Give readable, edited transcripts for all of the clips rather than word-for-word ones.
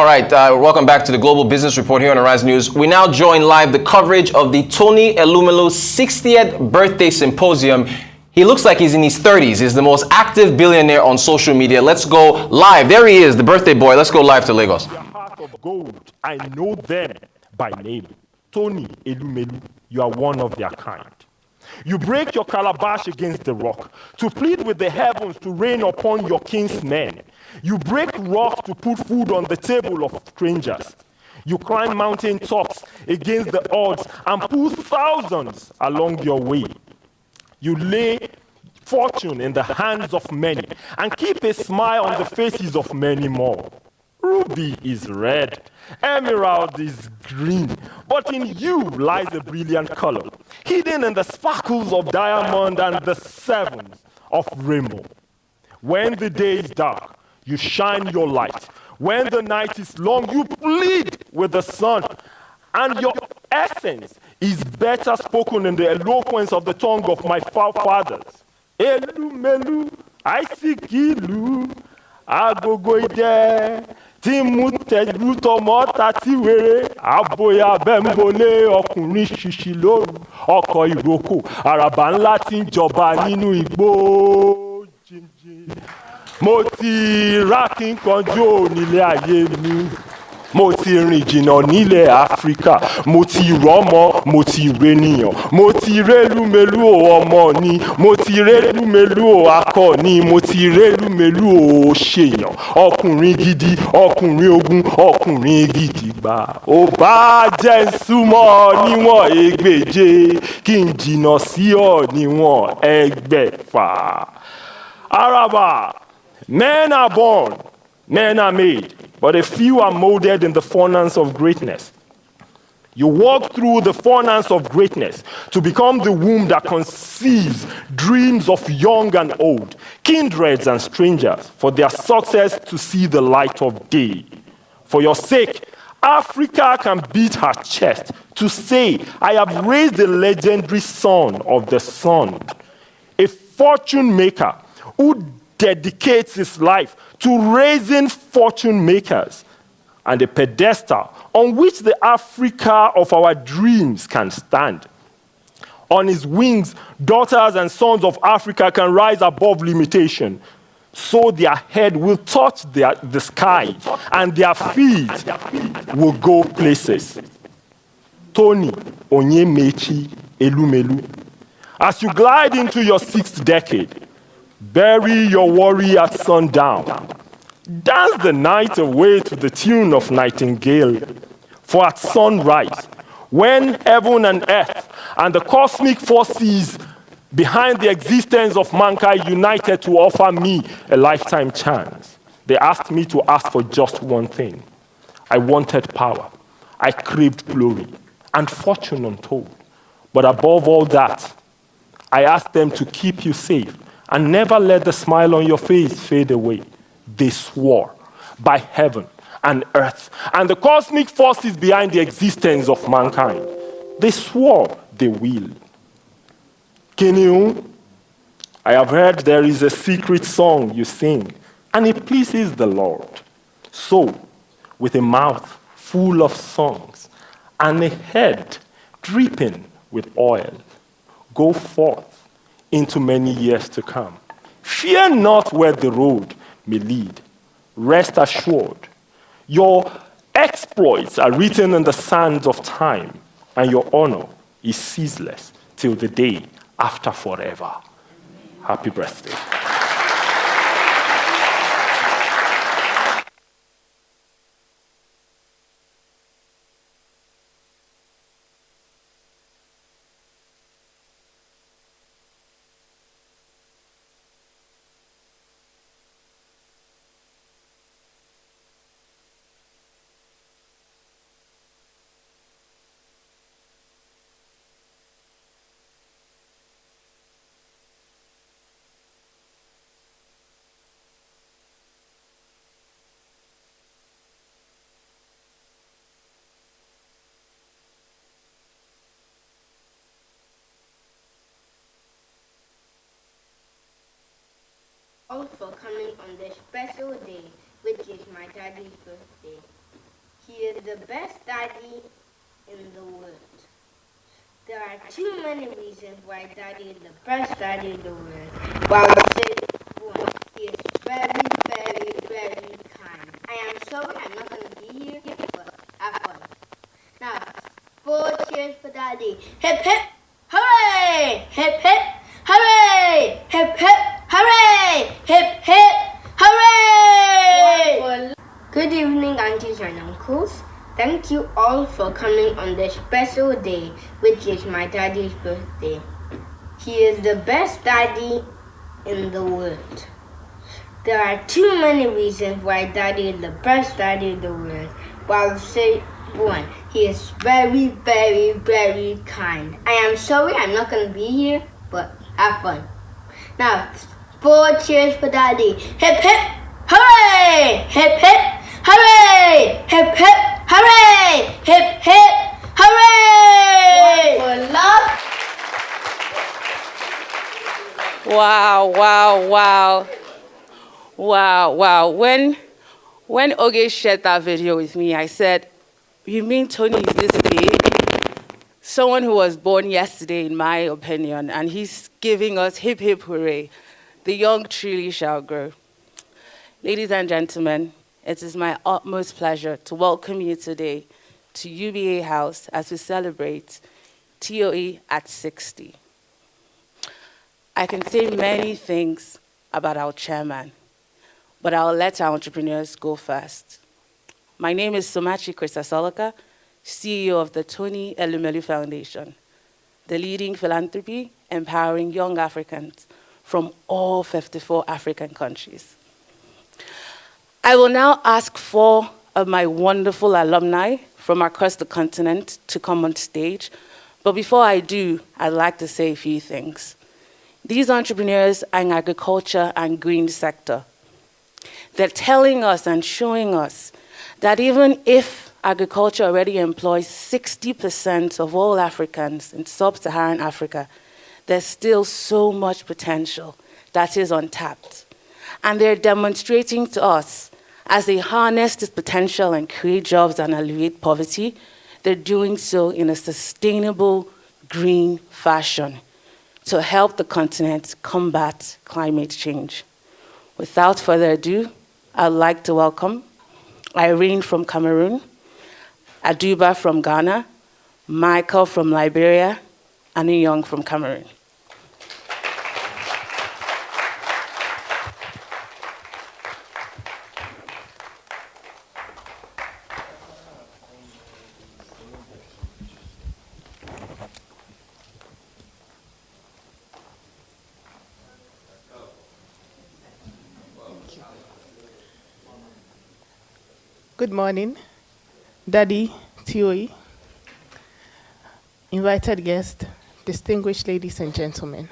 All right, welcome back to the Global Business Report here on Arise News. We now join live the coverage of the Tony Elumelu's 60th birthday symposium. He looks like he's in his 30s. He's the most active billionaire on social media. Let's go live. There he is, the birthday boy. Let's go live to Lagos. Your heart of gold, I know them by name. Tony Elumelu, you are one of their kind. You break your calabash against the rock to plead with the heavens to rain upon your kinsmen. You break rocks to put food on the table of strangers. You climb mountain tops against the odds and pull thousands along your way. You lay fortune in the hands of many and keep a smile on the faces of many more. Ruby is red, emerald is green, but in you lies a brilliant color, hidden in the sparkles of diamond and the sevens of rainbow. When the day is dark, you shine your light. When the night is long, you plead with the sun. And your essence is better spoken in the eloquence of the tongue of my forefathers. Elumelu, Aisikilu, Agogoide, Timute Lutomo Tatiwere, Aboya Bembole, Ọkùnrin ṣiṣi lóru, ọkọ̀ ìrókò, àràbà ńlá tí ń jọba nínú igbó jíjìn. Mo ti rákìn kanjú nílé ayé mi. Mo ti rìn jìnnà nílẹ̀ Áfíríkà, mo ti rọ́mọ, mo ti rénìyàn, mo ti rélùmélù o ọmọ ni, mo ti rélùmélù o akọni, mo ti rélùmélù o ṣèyàn, ọkùnrin gidi, ọkùnrin ogun, ọkùnrin gidigba. Ó bá jẹ́ ń súnmọ́ níwọ̀n ẹgbẹ̀je, kí n jìnnà sí ọ níwọ̀n ẹgbẹ̀fà. Araba, men are born, men are made, but a few are molded in the furnace of greatness. You walk through the furnace of greatness to become the womb that conceives dreams of young and old, kindreds and strangers, for their success to see the light of day. For your sake, Africa can beat her chest to say, I have raised the legendary son of the sun, a fortune maker who dedicates his life to raising fortune makers, and a pedestal on which the Africa of our dreams can stand. On his wings, daughters and sons of Africa can rise above limitation, so their head will touch the sky, and their feet will go places. Tony Onyemechi Elumelu, as you glide into your 6th decade, bury your worry at sundown. Dance the night away to the tune of Nightingale. For at sunrise, when heaven and earth and the cosmic forces behind the existence of mankind united to offer me a lifetime chance, they asked me to ask for just one thing. I wanted power. I craved glory and fortune untold. But above all that, I asked them to keep you safe and never let the smile on your face fade away. They swore by heaven and earth and the cosmic forces behind the existence of mankind. They swore they will. Kiniu, I have heard there is a secret song you sing, and it pleases the Lord. So, with a mouth full of songs and a head dripping with oil, go forth into many years to come. Fear not where the road may lead. Rest assured, your exploits are written in the sands of time, and your honor is ceaseless till the day after forever. Happy birthday. Also coming on this special day, which is my daddy's birthday. He is the best daddy in the world. There are too many reasons why Daddy is the best daddy in the world. But I will say one. He is very, very, very kind. I am sorry I'm not going to be here, but have fun. Now, 4 cheers for Daddy. Hip hip, hooray! Hip hip, hooray! Hip hip, hooray! Hip hip, hooray! Good evening, aunties and uncles. Thank you all for coming on this special day, which is my daddy's birthday. He is the best daddy in the world. There are too many reasons why Daddy is the best daddy in the world, but I'll say one. He is very, very, very kind. I am sorry I'm not going to be here, but have fun. Now, 4 cheers for Daddy. Hip hip, hooray! Hip hip, hooray! Hip hip, hooray! Hip hip, hooray! One for love. Wow, wow, wow. Wow, wow. When Oge shared that video with me, I said, you mean Tony is this big? Someone who was born yesterday, in my opinion, and he's giving us hip hip hooray. The young truly shall grow. Ladies and gentlemen, it is my utmost pleasure to welcome you today to UBA House as we celebrate TOE at 60. I can say many things about our chairman, but I'll let our entrepreneurs go first. My name is Somachi Christasoloka, CEO of the Tony Elumelu Foundation, the leading philanthropy empowering young Africans from all 54 African countries. I will now ask 4 of my wonderful alumni from across the continent to come on stage, but before I do, I'd like to say a few things. These entrepreneurs are in agriculture and green sector. They're telling us and showing us that even if agriculture already employs 60% of all Africans in sub-Saharan Africa, there's still so much potential that is untapped. And they're demonstrating to us, as they harness this potential and create jobs and alleviate poverty, they're doing so in a sustainable, green fashion to help the continent combat climate change. Without further ado, I'd like to welcome Irene from Cameroon, Aduba from Ghana, Michael from Liberia, and Young from Cameroon. Good morning, Daddy, TOE, invited guests, distinguished ladies and gentlemen.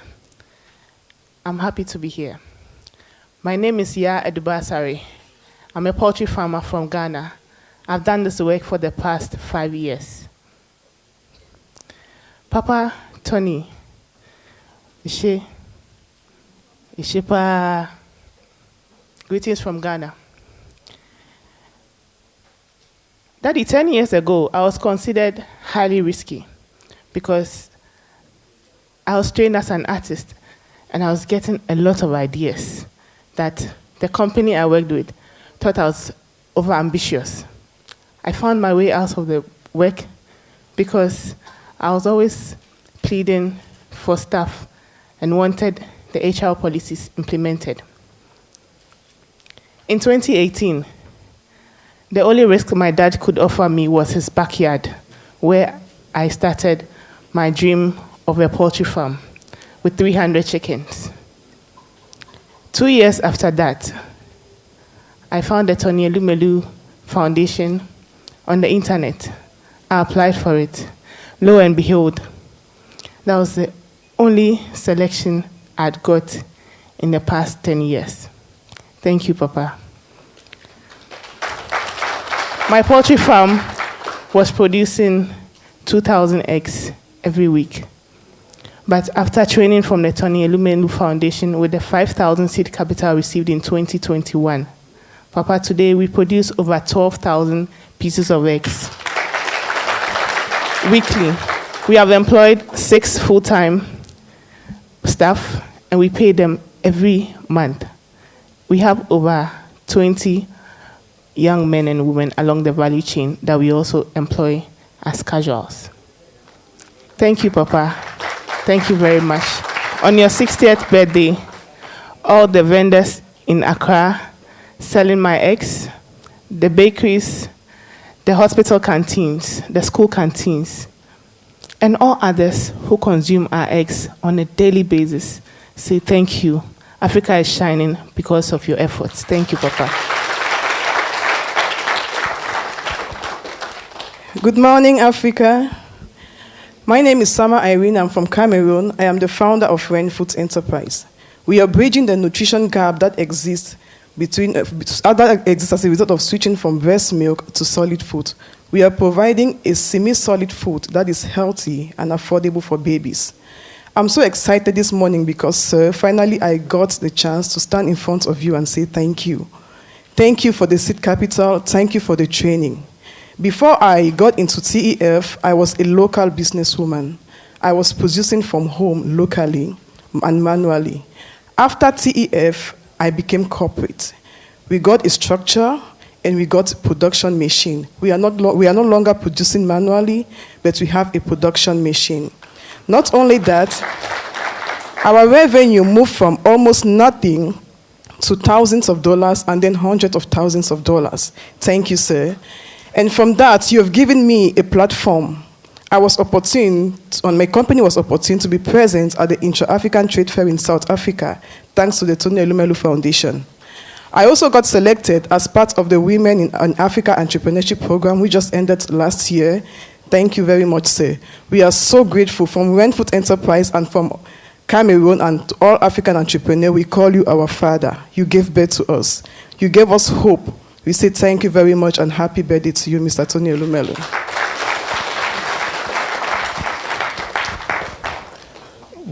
I'm happy to be here. My name is Ya Edubasari. I'm a poultry farmer from Ghana. I've done this work for the past 5 years. Papa Tony, Ishipa, greetings from Ghana. Daddy, 10 years ago, I was considered highly risky because I was trained as an artist and I was getting a lot of ideas that the company I worked with thought I was overambitious. I found my way out of the work because I was always pleading for staff and wanted the HR policies implemented. In 2018, the only risk my dad could offer me was his backyard, where I started my dream of a poultry farm with 300 chickens. 2 years after that, I found the Tony Elumelu Foundation on the internet. I applied for it. Lo and behold, that was the only selection I'd got in the past 10 years. Thank you, Papa. My poultry farm was producing 2,000 eggs every week. But after training from the Tony Elumelu Foundation with the 5,000 seed capital received in 2021, Papa, today we produce over 12,000 pieces of eggs weekly. We have employed 6 full-time staff, and we pay them every month. We have over 20 young men and women along the value chain that we also employ as casuals. Thank you, Papa. Thank you very much. On your 60th birthday, all the vendors in Accra selling my eggs, the bakeries, the hospital canteens, the school canteens, and all others who consume our eggs on a daily basis say thank you. Africa is shining because of your efforts. Thank you, Papa. Good morning, Africa. My name is Sama Irene. I'm from Cameroon. I am the founder of Ren Food Enterprise. We are bridging the nutrition gap that exists as a result of switching from breast milk to solid food. We are providing a semi-solid food that is healthy and affordable for babies. I'm so excited this morning because, sir, finally I got the chance to stand in front of you and say thank you. Thank you for the seed capital. Thank you for the training. Before I got into TEF, I was a local businesswoman. I was producing from home locally and manually. After TEF, I became corporate. We got a structure and we got a production machine. We are no longer producing manually, but we have a production machine. Not only that, our revenue moved from almost nothing to thousands of dollars and then hundreds of thousands of dollars. Thank you, sir. And from that, you have given me a platform. My company was opportune to be present at the Intra-African Trade Fair in South Africa, thanks to the Tony Elumelu Foundation. I also got selected as part of the Women in Africa Entrepreneurship Program, which just ended last year. Thank you very much, sir. We are so grateful from Ren Food Enterprise and from Cameroon and to all African entrepreneurs. We call you our father. You gave birth to us. You gave us hope. We say thank you very much and happy birthday to you, Mr. Tony Elumelu.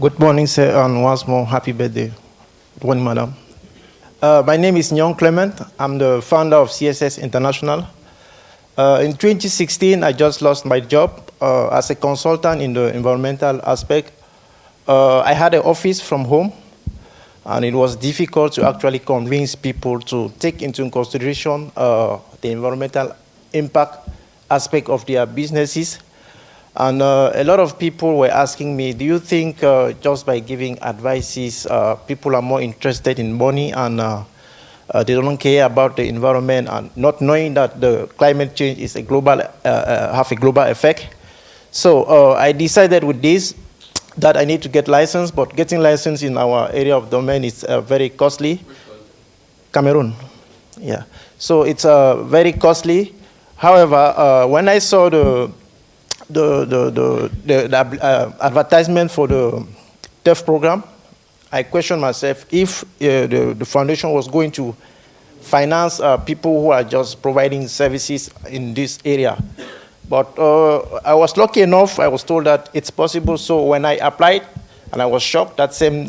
Good morning, sir, and once more, happy birthday. Good morning, madam. My name is Nyong Clement. I'm the founder of CSS International. In 2016, I just lost my job as a consultant in the environmental aspect. I had an office from home, and it was difficult to actually convince people to take into consideration the environmental impact aspect of their businesses. And a lot of people were asking me, do you think just by giving advices, people are more interested in money and they don't care about the environment, and not knowing that the climate change is a global, have a global effect? So I decided with this that I need to get licensed, but getting licensed in our area of domain is very costly. Cameroon, yeah. So it's very costly. However, when I saw the advertisement for the TEF program, I questioned myself if the foundation was going to finance people who are just providing services in this area. But I was lucky enough, I was told that it's possible. So when I applied, and I was shocked, that same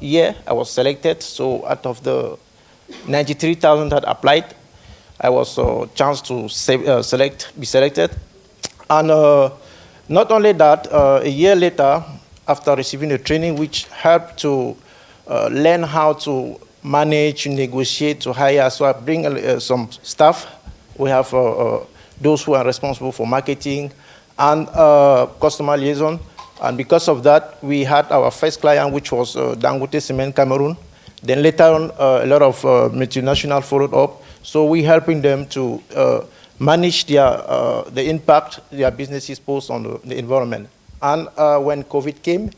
year I was selected. So out of the 93,000 that applied, I was chance to be selected. And not only that, a year later, after receiving the training, which helped to learn how to manage, negotiate, to hire. So I bring some staff. We have those who are responsible for marketing and customer liaison. And because of that, we had our first client, which was Dangote Cement Cameroon. Then later on, a lot of multinationals followed up. So we're helping them to manage the impact their businesses pose on the environment. And when COVID came,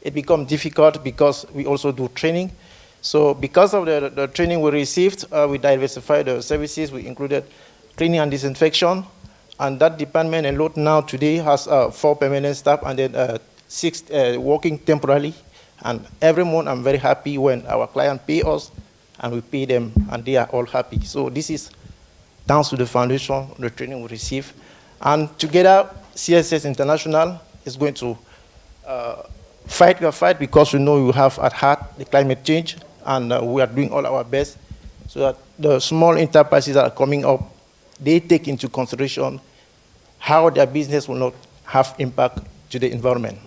it became difficult because we also do training. So because of the training we received, we diversified the services. We included cleaning and disinfection. And that department alone now today has 4 permanent staff and then 6 working temporarily. And every month I'm very happy when our clients pay us and we pay them and they are all happy. So this is thanks to the foundation, the training we receive. And together, CSS International is going to fight your fight because we know you have at heart the climate change, and we are doing all our best so that the small enterprises that are coming up they take into consideration how their business will not have impact to the environment.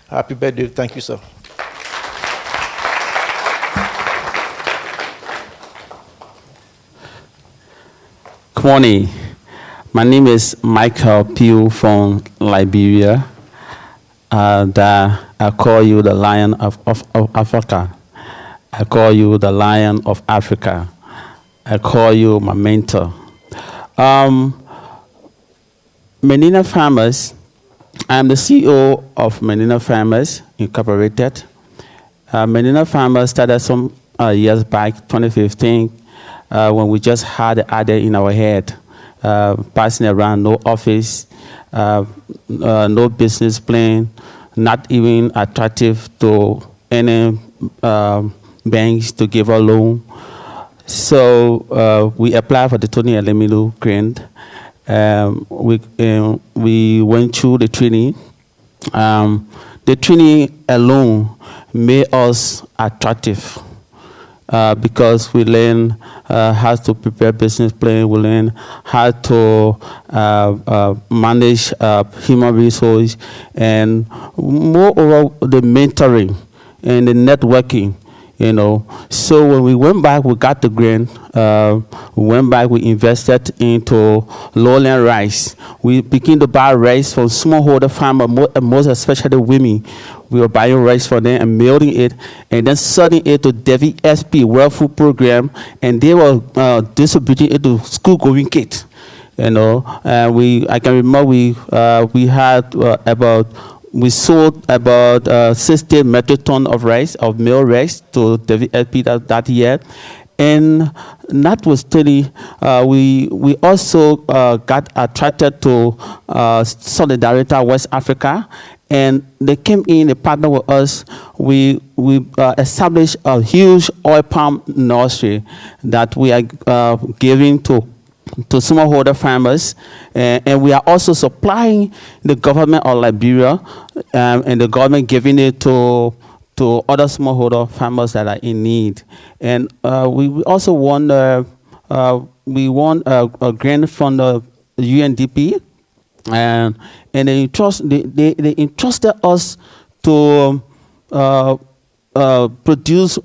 Happy birthday. Thank you, sir. Good morning. My name is Michael Pugh from Liberia. I call you the Lion of Africa. I call you the Lion of Africa. I call you my mentor. Menina Farmers, I'm the CEO of Menina Farmers Incorporated. Menina Farmers started some years back, 2015, when we just had the idea in our head, passing around, no office, no business plan, not even attractive to any banks to give a loan. So we applied for the Tony Elumelu grant. We went through the training. The training alone made us attractive because we learn how to prepare business plan. We learn how to manage human resources, and moreover, the mentoring and the networking. You know, so when we went back, we got the grant. We went back, we invested into lowland rice. We began to buy rice from smallholder farmers, most especially women. We were buying rice for them and milling it, and then selling it to WFP, World Food Program, and they were distributing it to school-going kids. You know, I can remember we had we sold about 60 metric tons of rice, of meal rice, to WFP that year. And notwithstanding, we also got attracted to Solidarity West Africa, and they came in, they partnered with us. We established a huge oil palm nursery that we are giving to smallholder farmers, and we are also supplying the government of Liberia, and the government giving it to other smallholder farmers that are in need. And we also won a grant from the UNDP, and they entrusted us to produce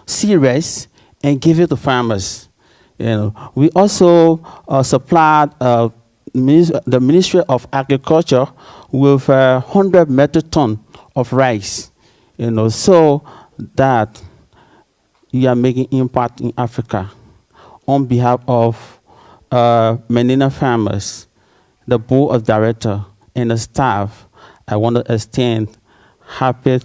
cereals and give it to farmers. You know, we also supplied the Ministry of Agriculture with 100 metric tons of rice. You know, so that you are making impact in Africa. On behalf of Menina Farmers, the board of directors, and the staff, I want to extend happy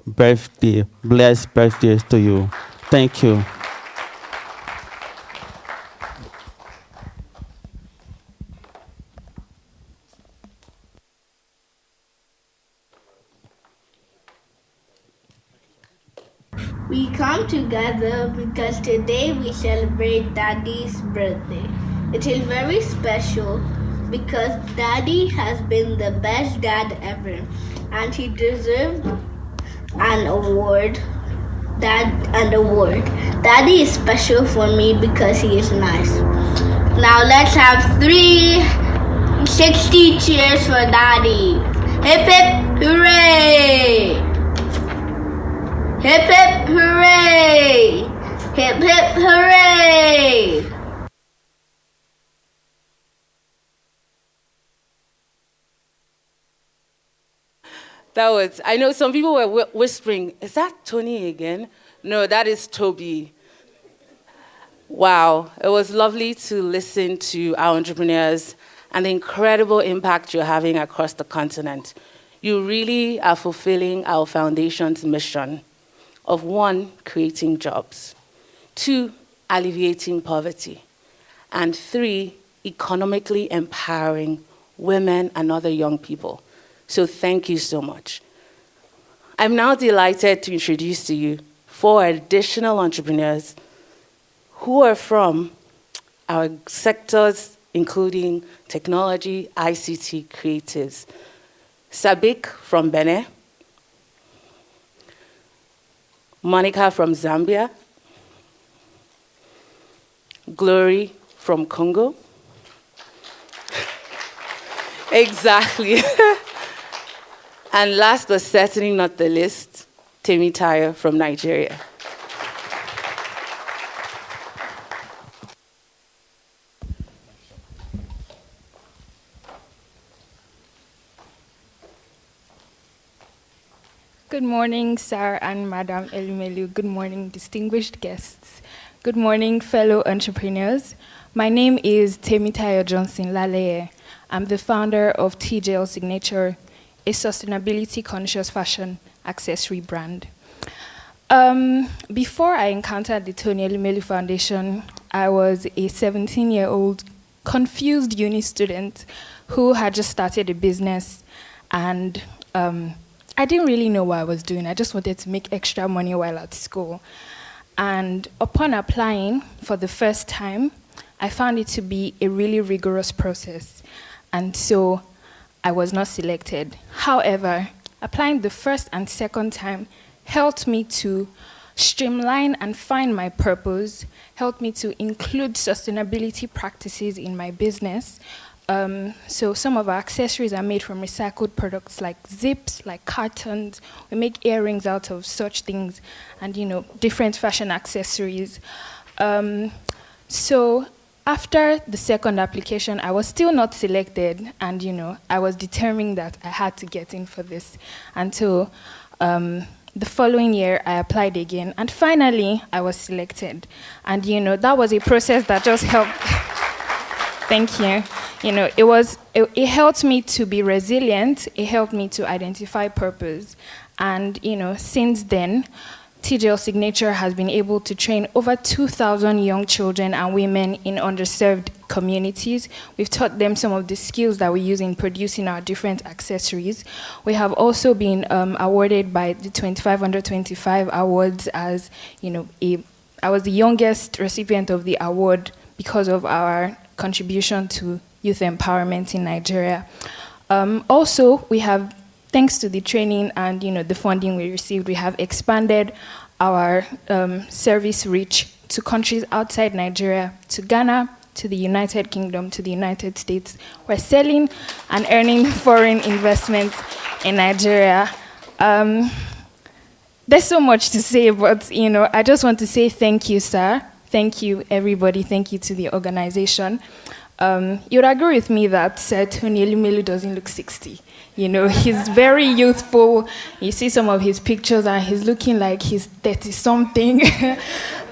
birthday, blessed birthday to you. Thank you. We come together because today we celebrate Daddy's birthday. It is very special because Daddy has been the best dad ever, and he deserved an award. Daddy is special for me because he is nice. Now let's have 360 cheers for Daddy. Hip hip hooray! Hip hip hooray! Hip hip hooray! That was, I know some people were whispering, is that Tony again? No, that is Toby. Wow, it was lovely to listen to our entrepreneurs and the incredible impact you're having across the continent. You really are fulfilling our foundation's mission of 1, creating jobs, 2, alleviating poverty, and 3, economically empowering women and other young people. So thank you so much. I'm now delighted to introduce to you 4 additional entrepreneurs who are from our sectors, including technology, ICT, creatives. Sabik from Benin, Monica from Zambia, Glory from Congo, Exactly. And last but certainly not the least, Temi Tayo from Nigeria. Good morning, Sir and Madam Elumelu. Good morning, distinguished guests. Good morning, fellow entrepreneurs. My name is Temitayo Johnson Laleye. I'm the founder of TJL Signature, a sustainability-conscious fashion accessory brand. Before I encountered the Tony Elumelu Foundation, I was a 17-year-old confused uni student who had just started a business, and I didn't really know what I was doing. I just wanted to make extra money while at school. And upon applying for the first time, I found it to be a really rigorous process. And so I was not selected. However, applying the first and second time helped me to streamline and find my purpose, helped me to include sustainability practices in my business. So some of our accessories are made from recycled products like zips, like cartons. We make earrings out of such things and, different fashion accessories. So after the second application, I was still not selected, and, I was determined that I had to get in for this. And so the following year, I applied again, and finally, I was selected. And, that was a process that just helped. Thank you. It helped me to be resilient. It helped me to identify purpose. And, since then, TJL Signature has been able to train over 2,000 young children and women in underserved communities. We've taught them some of the skills that we use in producing our different accessories. We have also been awarded by the 25 Under 25 awards as, I was the youngest recipient of the award because of our contribution to youth empowerment in Nigeria. Also, we have, thanks to the training and the funding we received, we have expanded our service reach to countries outside Nigeria, to Ghana, to the United Kingdom, to the United States. We're selling and earning foreign investment in Nigeria. There's so much to say, but I just want to say thank you, sir. Thank you, everybody. Thank you to the organization. You'd agree with me that Tony Elumelu doesn't look 60. He's very youthful. You see some of his pictures and he's looking like he's 30-something.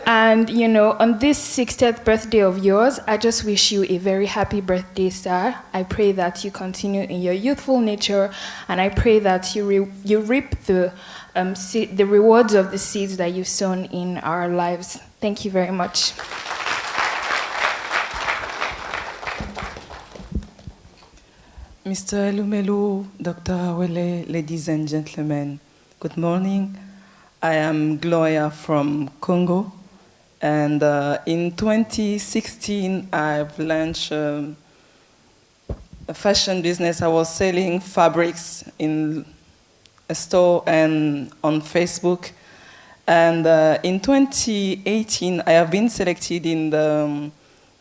And, on this 60th birthday of yours, I just wish you a very happy birthday, sir. I pray that you continue in your youthful nature, and I pray that you reap the rewards of the seeds that you've sown in our lives. Thank you very much. Mr. Elumelu, Dr. Awele, ladies and gentlemen, good morning. I am Gloria from Congo, and in 2016, I've launched a fashion business. I was selling fabrics in a store and on Facebook. And in 2018, I have been selected in the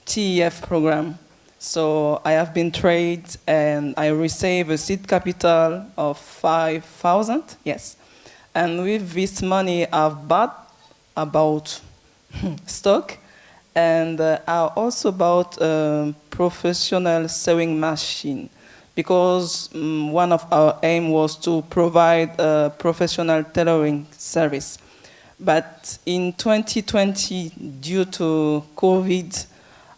TEF program. So I have been trained and I received a seed capital of 5,000, yes. And with this money, I've bought about stock, and I also bought a professional sewing machine, because one of our aim was to provide a professional tailoring service. But in 2020, due to COVID,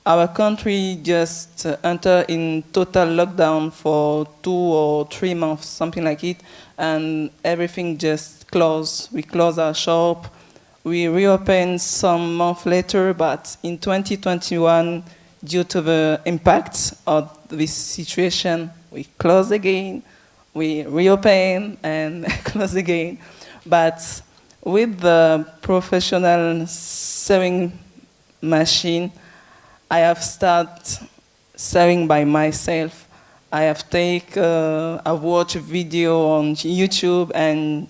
our country just entered in total lockdown for 2 or 3 months, something like it, and everything just closed. We closed our shop. We reopened some months later, but in 2021, due to the impact of this situation, we closed again, we reopened and closed again. But with the professional sewing machine, I have started sewing by myself. I've watched a video on YouTube and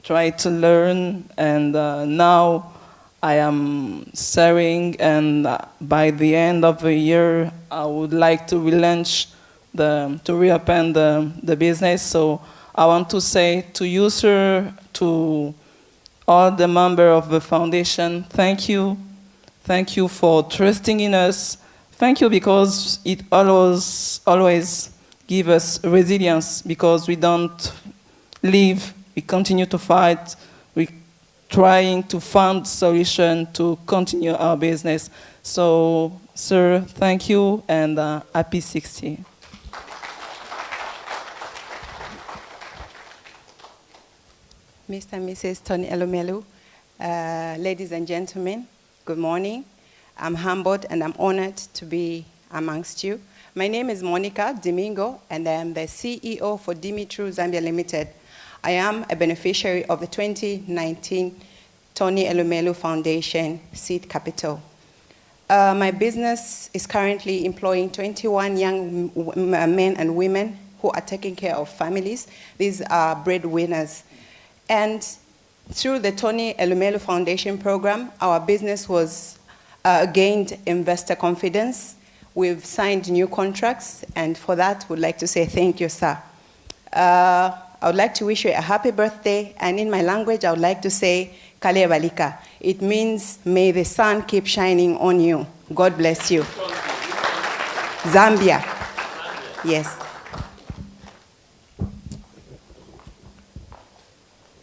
tried to learn, and now I am sewing, and by the end of the year, I would like to relaunch to reopen the business. So I want to say to you, sir, to all the members of the foundation, thank you. Thank you for trusting in us. Thank you because it always gives us resilience, because we don't leave, we continue to fight, we trying to find solution to continue our business. So, sir, thank you, and happy 60. Mr. and Mrs. Tony Elumelu, ladies and gentlemen, good morning. I'm humbled and I'm honored to be amongst you. My name is Monica Domingo, and I'm the CEO for Dimitru Zambia Limited. I am a beneficiary of the 2019 Tony Elumelu Foundation seed capital. My business is currently employing 21 young men and women who are taking care of families. These are breadwinners. And through the Tony Elumelu Foundation program, our business was gained investor confidence. We've signed new contracts, and for that, we'd like to say thank you, sir. I would like to wish you a happy birthday, and in my language, I would like to say, Kale Balika. It means, may the sun keep shining on you. God bless you. Zambia. Yes.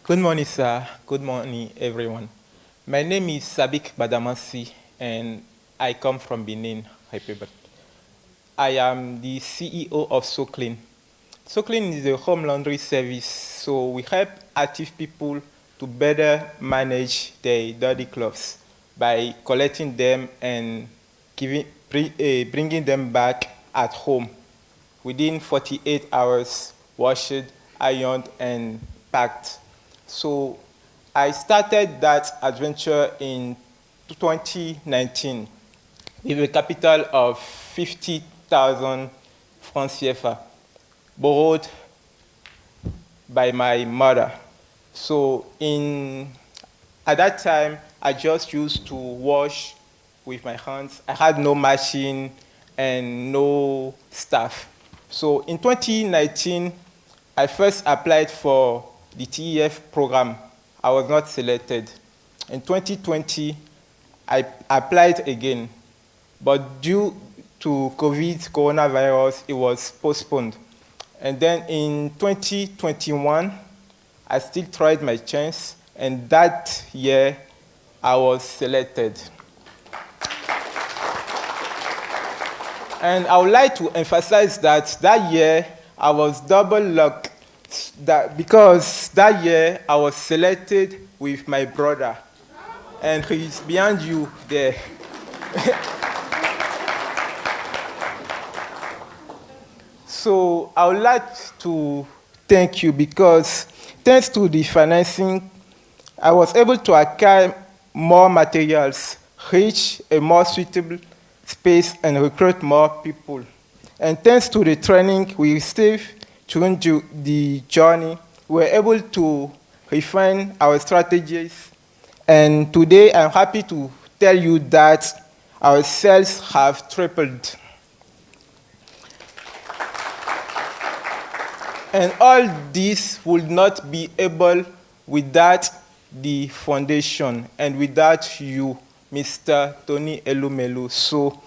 Good morning, sir. Good morning, everyone. My name is Sabik Badamasi, and I come from Benin Republic. I am the CEO of SoClean. SoClean is a home laundry service, so we help active people to better manage their dirty clothes by collecting them and bringing them back at home within 48 hours, washed, ironed, and packed. So I started that adventure in 2019 with a capital of 50,000 francs CFA, borrowed by my mother. So at that time, I just used to wash with my hands. I had no machine and no staff. So in 2019, I first applied for the TEF program. I was not selected. In 2020, I applied again, but due to coronavirus, it was postponed. And then in 2021, I still tried my chance, and that year, I was selected. And I would like to emphasize that year, I was double luck, because that year, I was selected with my brother, and he's behind you there. So I would like to thank you, because thanks to the financing, I was able to acquire more materials, reach a more suitable space, and recruit more people. And thanks to the training we received during the journey, we were able to refine our strategies. And today, I'm happy to tell you that our sales have tripled. And all this would not be able without the foundation and without you, Mr. Tony Elumelu. So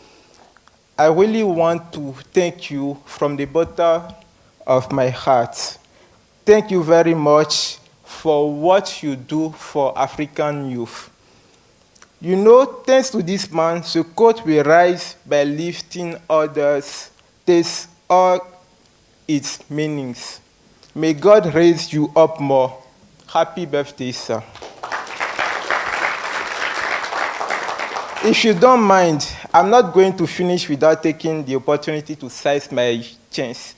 I really want to thank you from the bottom of my heart. Thank you very much for what you do for African youth. You know, thanks to this man, the court will rise by lifting others. This all its meanings. May God raise you up more. Happy birthday, sir. If you don't mind, I'm not going to finish without taking the opportunity to seize my chance,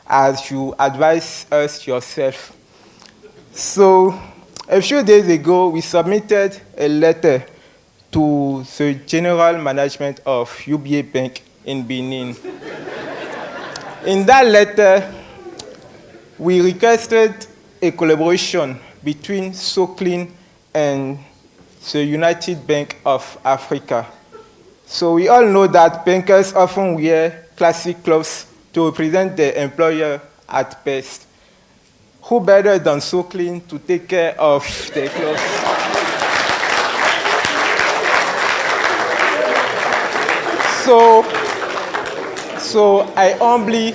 as you advise us yourself. So, a few days ago, we submitted a letter to the general management of UBA Bank in Benin. In that letter, we requested a collaboration between SoClean and the United Bank of Africa. So we all know that bankers often wear classic clothes to represent the employer at best. Who better than So Clean to take care of their clothes? So I humbly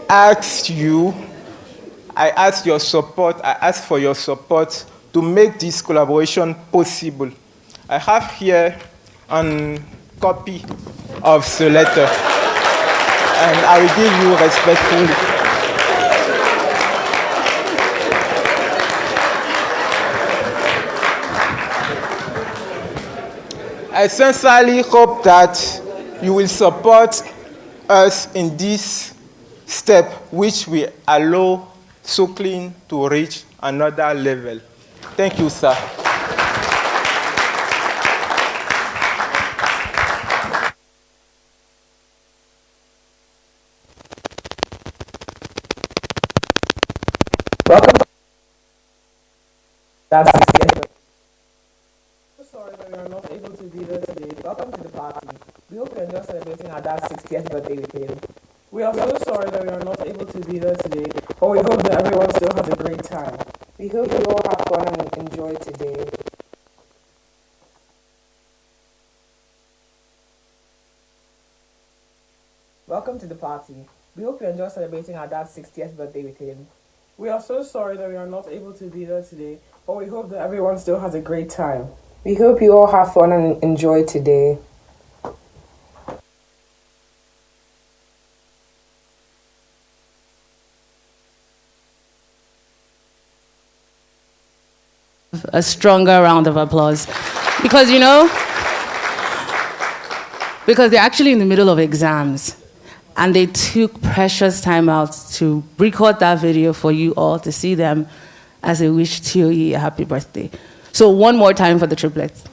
ask you, I ask for your support to make this collaboration possible. I have here a copy of the letter, and I will give you respectfully. I sincerely hope that you will support us in this step, which will allow So Clean to reach another level. Thank you, sir. Welcome. That's 60th. So sorry that we are not able to be there today. Welcome to the party. We hope you enjoy celebrating our dad's 60th birthday with him. We are so sorry that we are not able to be there today, but we hope that everyone still has a great time. We hope you all have fun and enjoy today. Welcome to the party. We hope you enjoy celebrating our dad's 60th birthday with him. We are so sorry that we are not able to be there today, but we hope that everyone still has a great time. We hope you all have fun and enjoy today. A stronger round of applause. Because, because they're actually in the middle of exams. And they took precious time out to record that video for you all to see them as a wish to you a happy birthday. So one more time for the triplets.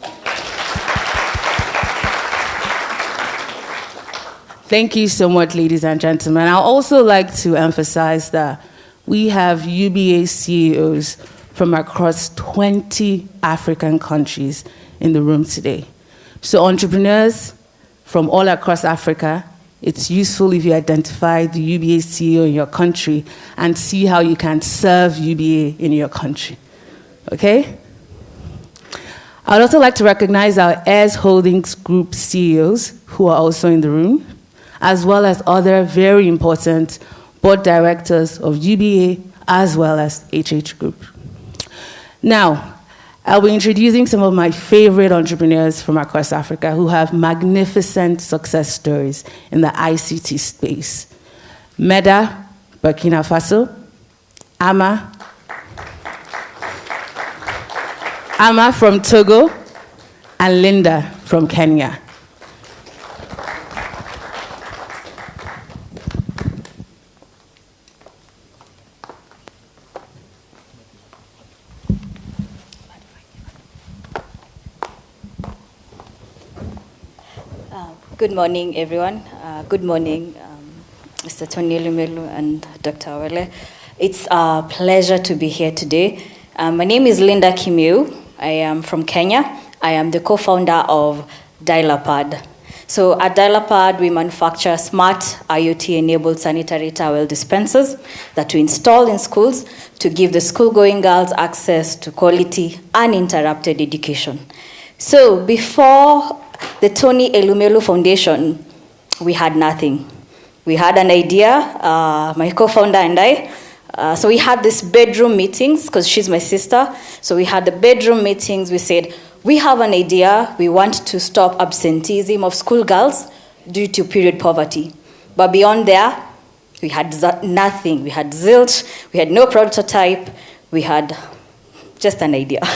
Thank you so much, ladies and gentlemen. I'd also like to emphasize that we have UBA CEOs from across 20 African countries in the room today. So entrepreneurs from all across Africa, it's useful if you identify the UBA CEO in your country and see how you can serve UBA in your country, okay? I'd also like to recognize our Heirs Holdings Group CEOs who are also in the room, as well as other very important board directors of UBA as well as HH Group. Now, I'll be introducing some of my favorite entrepreneurs from across Africa who have magnificent success stories in the ICT space. Meda, Burkina Faso. Ama from Togo. And Linda from Kenya. Good morning, everyone. Good morning, Mr. Tony Elumelu and Dr. Awele. It's a pleasure to be here today. My name is Linda Kimiu. I am from Kenya. I am the co-founder of Dialapad. So at Dialapad, we manufacture smart IoT-enabled sanitary towel dispensers that we install in schools to give the school-going girls access to quality, uninterrupted education. So before the Tony Elumelu Foundation, we had nothing. We had an idea, my co-founder and I. So we had these bedroom meetings, because she's my sister. So we had the bedroom meetings. We said, we have an idea. We want to stop absenteeism of schoolgirls due to period poverty. But beyond there, we had nothing. We had zilch. We had no prototype. We had just an idea.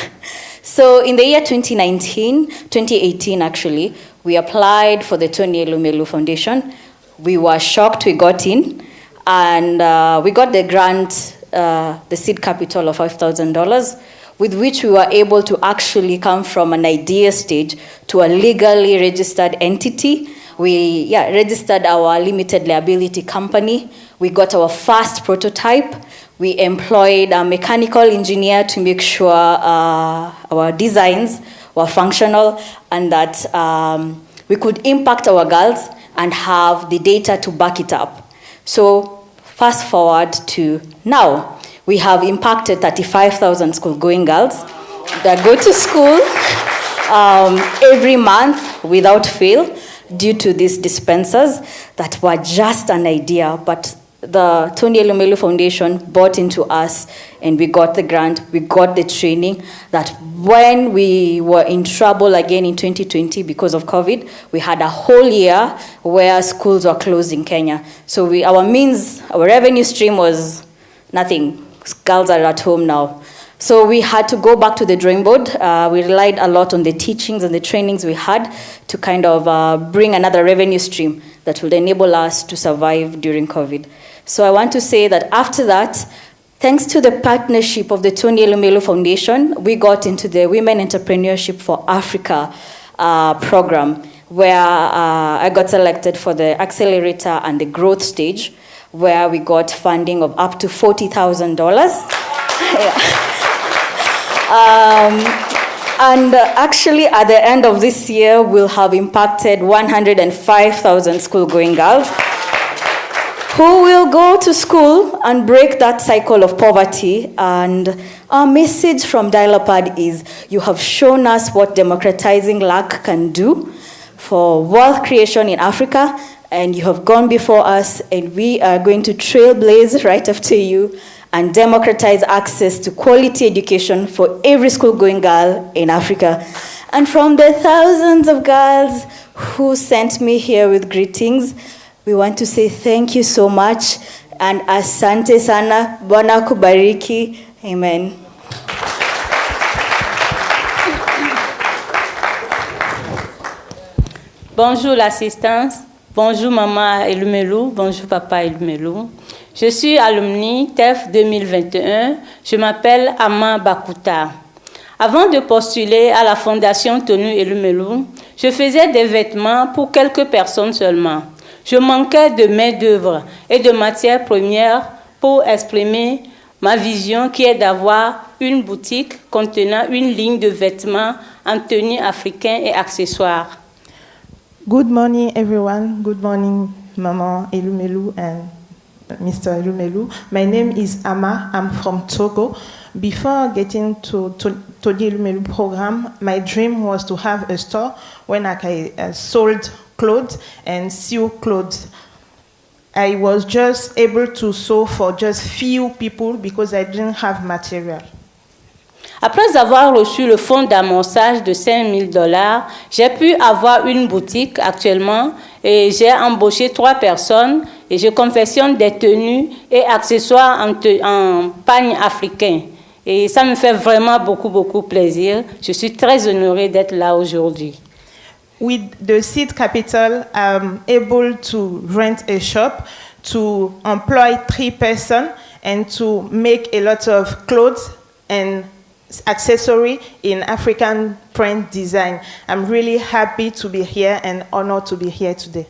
So in the year 2018 actually, we applied for the Tony Elumelu Foundation. We were shocked we got in, and we got the grant, the seed capital of $5,000, with which we were able to actually come from an idea stage to a legally registered entity. We registered our limited liability company. We got our first prototype. We employed a mechanical engineer to make sure our designs were functional and that we could impact our girls and have the data to back it up. So fast forward to now. We have impacted 35,000 school-going girls that go to school every month without fail due to these dispensers that were just an idea, but the Tony Elumelu Foundation bought into us and we got the grant, we got the training, that when we were in trouble again in 2020 because of COVID, we had a whole year where schools were closed in Kenya. So our revenue stream was nothing. Girls are at home now. So we had to go back to the drawing board. We relied a lot on the teachings and the trainings we had to kind of bring another revenue stream that would enable us to survive during COVID. So I want to say that after that, thanks to the partnership of the Tony Elumelu Foundation, we got into the Women Entrepreneurship for Africa program, where I got selected for the accelerator and the growth stage, where we got funding of up to $40,000. And actually, at the end of this year, we'll have impacted 105,000 school-going girls who will go to school and break that cycle of poverty. And our message from Dialopad is, you have shown us what democratizing luck can do for wealth creation in Africa, and you have gone before us, and we are going to trailblaze right after you and democratize access to quality education for every school-going girl in Africa. And from the thousands of girls who sent me here with greetings, we want to say thank you so much, and asante sana, Bwana kubariki, amen. Bonjour l'assistance, bonjour maman Elumelu, bonjour papa Elumelu. Je suis alumni TEF 2021, je m'appelle Ama Bakuta. Avant de postuler à la fondation Tony Elumelu, je faisais des vêtements pour quelques personnes seulement. Je manquais de main-d'œuvre et de matières premières pour exprimer ma vision qui est d'avoir une boutique contenant une ligne de vêtements en tenue africain et accessoires. Good morning, everyone. Good morning, Mama Elumelu and Mr. Elumelu. My name is Ama. I'm from Togo. Before getting to Tony Elumelu program, my dream was to have a store when I sold clothes and sew clothes. I was just able to sew for just few people because I didn't have material. Après avoir reçu le fonds d'amorçage de $5,000, j'ai pu avoir une boutique actuellement et j'ai embauché 3 personnes et je confectionne des tenues et accessoires en pagne africain. Et ça me fait vraiment beaucoup plaisir. Je suis très honorée d'être là aujourd'hui. With the seed capital, I'm able to rent a shop, to employ 3 persons, and to make a lot of clothes and accessory in African print design. I'm really happy to be here and honored to be here today.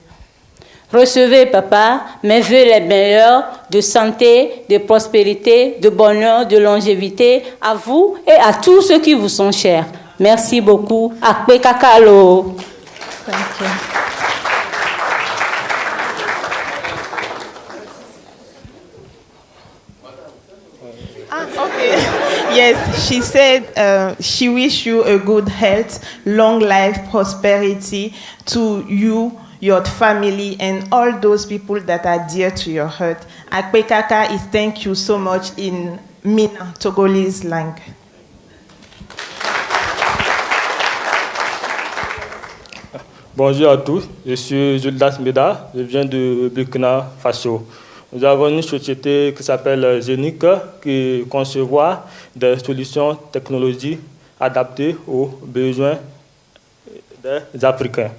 Recevez, papa, mes vœux les meilleurs de santé, de prospérité, de bonheur, de longévité à vous et à tous ceux qui vous sont chers. Merci beaucoup. Akpe kakalo. Thank you. Okay. Yes, she said she wishes you a good health, long life, prosperity to you, your family, and all those people that are dear to your heart. Akpe kaka is thank you so much in Mina, Togolese language. Bonjour à tous, je suis Juldas Meda, je viens de Burkina Faso. Nous avons une société qui s'appelle Zenic qui conçoit des solutions technologiques adaptées aux besoins des Africains.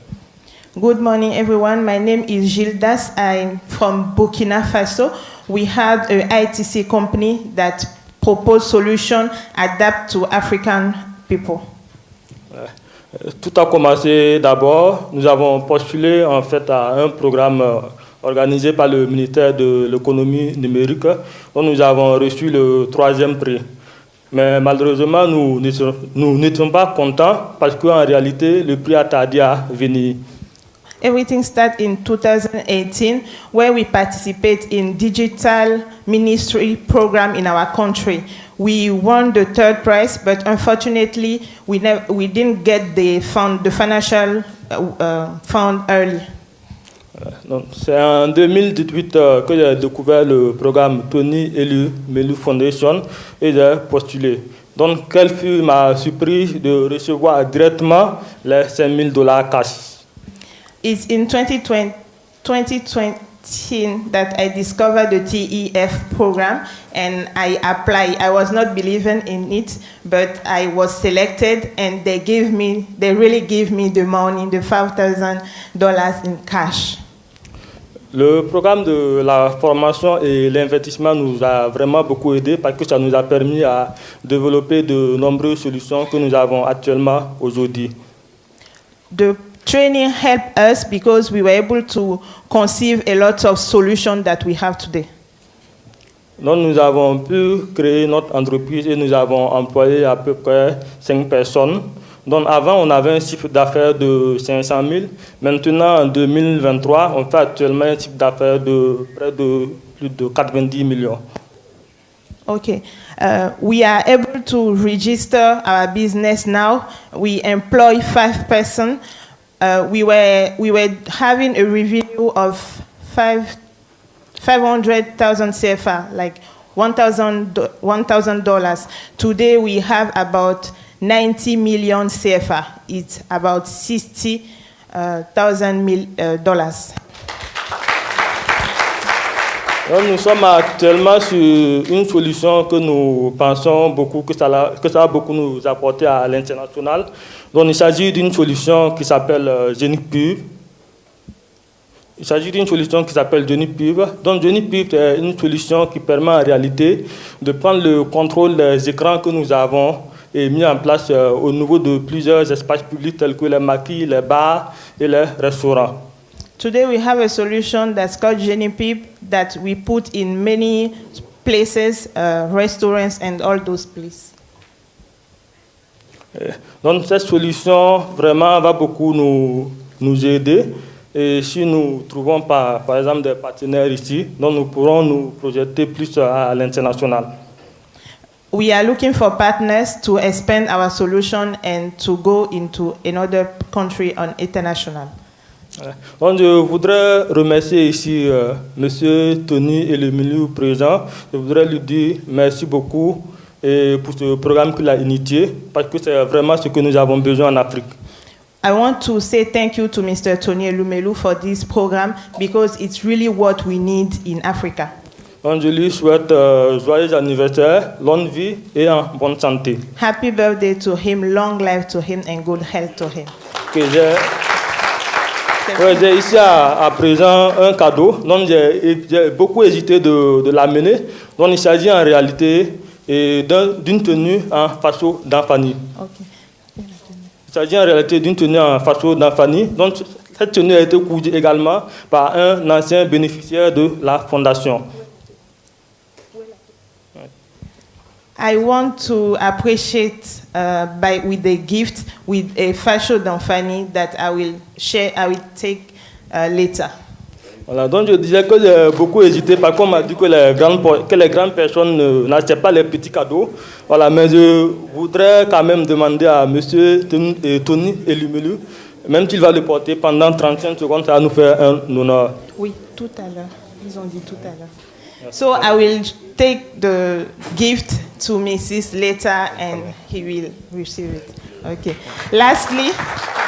Good morning, everyone. My name is Gildas. I'm from Burkina Faso. We have an ITC company that propose solutions adapt to African people. Tout a commencé d'abord. Nous avons postulé en fait à un programme organisé par le ministère de l'économie numérique, dont nous avons reçu le 3e prix. Mais malheureusement, nous n'étions pas contents parce qu'en réalité, le prix a tardé à venir. Everything started in 2018, where we participate in digital ministry program in our country. We won the third prize, but unfortunately, we didn't get the financial fund early. C'est en 2018 que j'ai découvert le programme Tony Elumelu Foundation et j'ai postulé. Donc, quelle fut ma surprise de recevoir directement les $5,000 cash. It's in 2020 that I discovered the TEF program and I applied. I was not believing in it, but I was selected and they really gave me the money, the $5,000 in cash. Le programme de la formation et l'investissement nous a vraiment beaucoup aidé parce que ça nous a permis à développer de nombreuses solutions que nous avons actuellement aujourd'hui. The training helped us because we were able to conceive a lot of solutions that we have today. Donc nous avons pu créer notre entreprise et nous avons employé à peu près 5 personnes. Donc avant, on avait un chiffre d'affaires de 500 000. Maintenant, en 2023, on fait actuellement un chiffre d'affaires de près de plus de 90 millions. Okay. We are able to register our business now. We employ 5 persons. We were having a revenue of 500,000 CFA, like $1,000. Today we have about 90 million CFA. It's about $60,000. Nous sommes actuellement sur une solution que nous pensons beaucoup que ça va beaucoup nous apporter à l'international. Donc il s'agit d'une solution qui s'appelle GeniPub. Il s'agit d'une solution qui s'appelle GeniPub. Donc GeniPub est une solution qui permet en réalité de prendre le contrôle des écrans que nous avons et mis en place au niveau de plusieurs espaces publics tels que les maquis, les bars et les restaurants. Today we have a solution that's called GeniPub that we put in many places, restaurants and all those places. Donc cette solution vraiment va beaucoup nous aider. Et si nous trouvons par exemple des partenaires ici, donc nous pourrons nous projeter plus à l'international. We are looking for partners to expand our solution and to go into another country on international. Donc je voudrais remercier ici Monsieur Tony Elumelu présent. Je voudrais lui dire merci beaucoup pour ce programme qu'il a initié parce que c'est vraiment ce que nous avons besoin en Afrique. I want to say thank you to Mr. Tony Elumelu for this program because it's really what we need in Africa. Donc je lui souhaite joyeux anniversaire, longue vie et en bonne santé. Happy birthday to him, long life to him and good health to him. J'ai ici à présent un cadeau. Donc j'ai beaucoup hésité de l'amener. Donc il s'agit en réalité d'une tenue en faso d'Anfani. Okay. Il s'agit en réalité d'une tenue en faso d'Anfani. Donc cette tenue a été cousue également par un ancien bénéficiaire de la fondation. I want to appreciate with a gift with a fashion d'Anfani that I will take later. Voilà, donc je disais que j'ai beaucoup hésité parce qu'on m'a dit que les grandes personnes n'achètent pas les petits cadeaux. Voilà, mais je voudrais quand même demander à Monsieur Tony Elumelu, même s'il va le porter pendant 35 secondes, ça va nous faire un honneur. Oui, tout à l'heure. Ils ont dit tout à l'heure. So I will take the gift to Mrs. later and he will receive it. Okay. Lastly,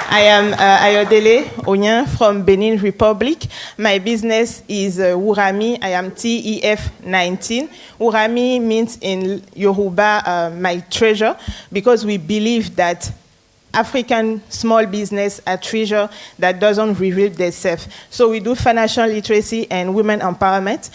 I am Ayodele Onyan from Benin Republic. My business is Urami. I am TEF19. Urami means in Yoruba my treasure because we believe that African small business are treasure that doesn't reveal themselves. So we do financial literacy and women empowerment.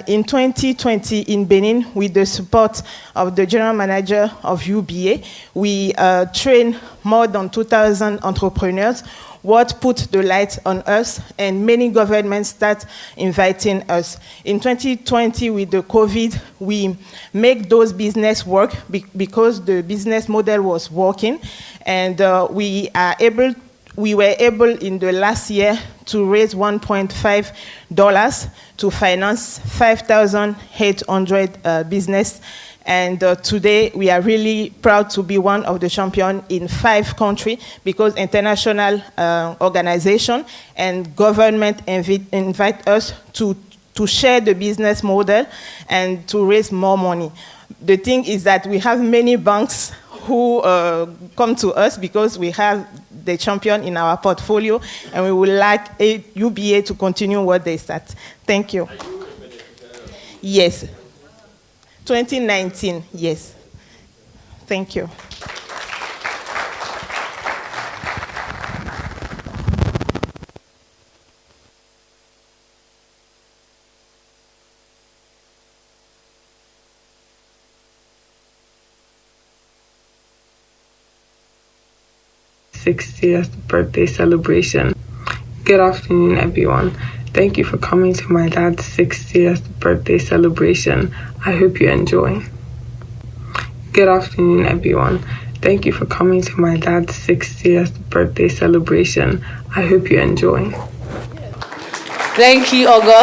In 2020 in Benin, with the support of the general manager of UBA, we trained more than 2,000 entrepreneurs. What put the light on us, and many governments start inviting us. In 2020, with the COVID, we make those business work because the business model was working, and we are able we were able in the last year to raise $1.5 to finance 5,800 business. And today we are really proud to be one of the champions in 5 countries because international organization and government invite us to share the business model and to raise more money. The thing is that we have many banks who come to us because we have the champion in our portfolio, and we would like UBA to continue what they start. Thank you. Yes. 2019, yes. Thank you. '60th birthday celebration. Good afternoon, everyone. Thank you for coming to my dad's 60th birthday celebration. I hope you enjoy. Good afternoon, everyone. Thank you for coming to my dad's 60th birthday celebration. I hope you enjoy. Thank you, Ogo.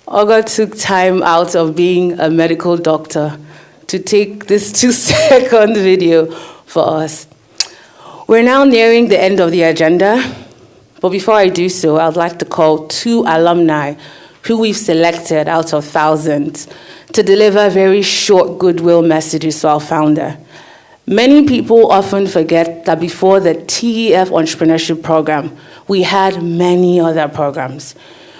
Ogo took time out of being a medical doctor to take this 2-second video for us. We're now nearing the end of the agenda, but before I do so, I'd like to call 2 alumni who we've selected out of thousands to deliver very short goodwill messages to our founder. Many people often forget that before the TEF Entrepreneurship Program, we had many other programs.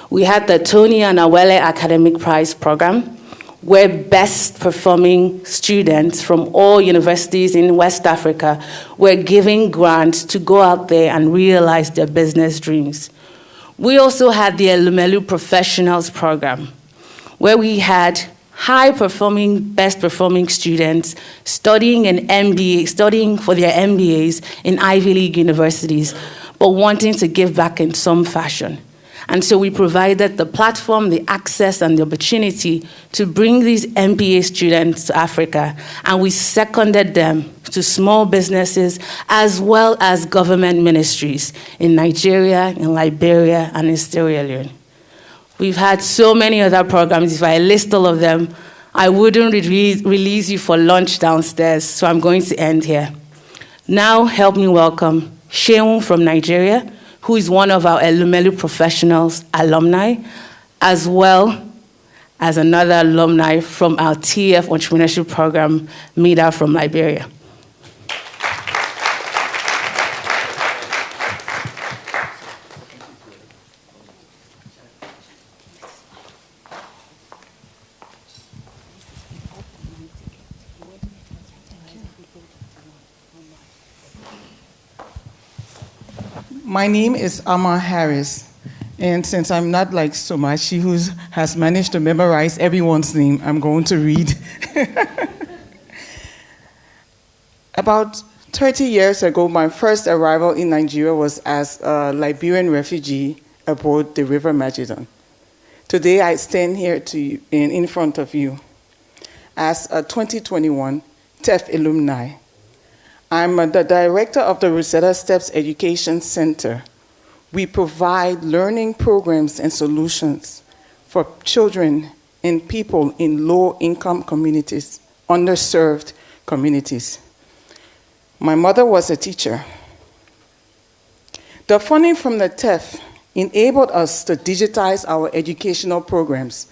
We had the Tony and Awele Academic Prize Program, where best performing students from all universities in West Africa were given grants to go out there and realize their business dreams. We also had the Elumelu Professionals Program, where we had high-performing, best-performing students studying for their MBAs in Ivy League universities, but wanting to give back in some fashion. And so we provided the platform, the access, and the opportunity to bring these MBA students to Africa, and we seconded them to small businesses as well as government ministries in Nigeria, in Liberia, and in Sierra Leone. We've had so many other programs. If I list all of them, I wouldn't release you for lunch downstairs, so I'm going to end here. Now, help me welcome Sheun from Nigeria, who is one of our Elumelu Professionals alumni, as well as another alumni from our TF Entrepreneurship Program, Mida from Liberia. My name is Amma Harris, and since I'm not like Somachi, who has managed to memorize everyone's name, I'm going to read. About 30 years ago, my first arrival in Nigeria was as a Liberian refugee aboard the River Magidon. Today, I stand here in front of you as a 2021 TEF alumni. I'm the director of the Rosetta Steps Education Center. We provide learning programs and solutions for children and people in low-income communities, underserved communities. My mother was a teacher. The funding from the TEF enabled us to digitize our educational programs.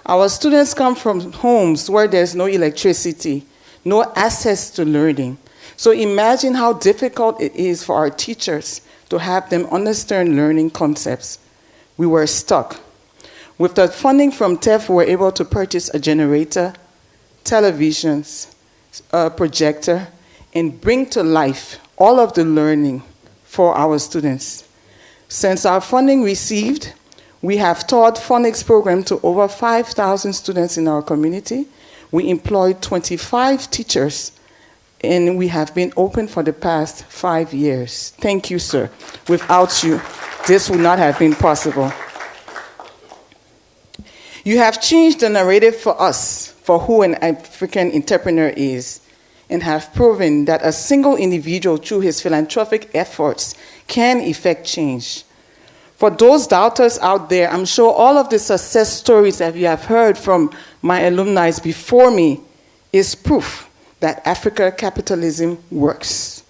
Our students come from homes where there's no electricity, no access to learning. So imagine how difficult it is for our teachers to have them understand learning concepts. We were stuck. With the funding from TEF, we were able to purchase a generator, televisions, a projector, and bring to life all of the learning for our students. Since our funding received, we have taught phonics program to over 5,000 students in our community. We employed 25 teachers, and we have been open for the past 5 years. Thank you, sir. Without you, this would not have been possible. You have changed the narrative for us for who an African entrepreneur is. and have proven that a single individual through his philanthropic efforts can effect change. For those doubters out there, I'm sure all of the success stories that you have heard from my alumni before me is proof that Africa capitalism works.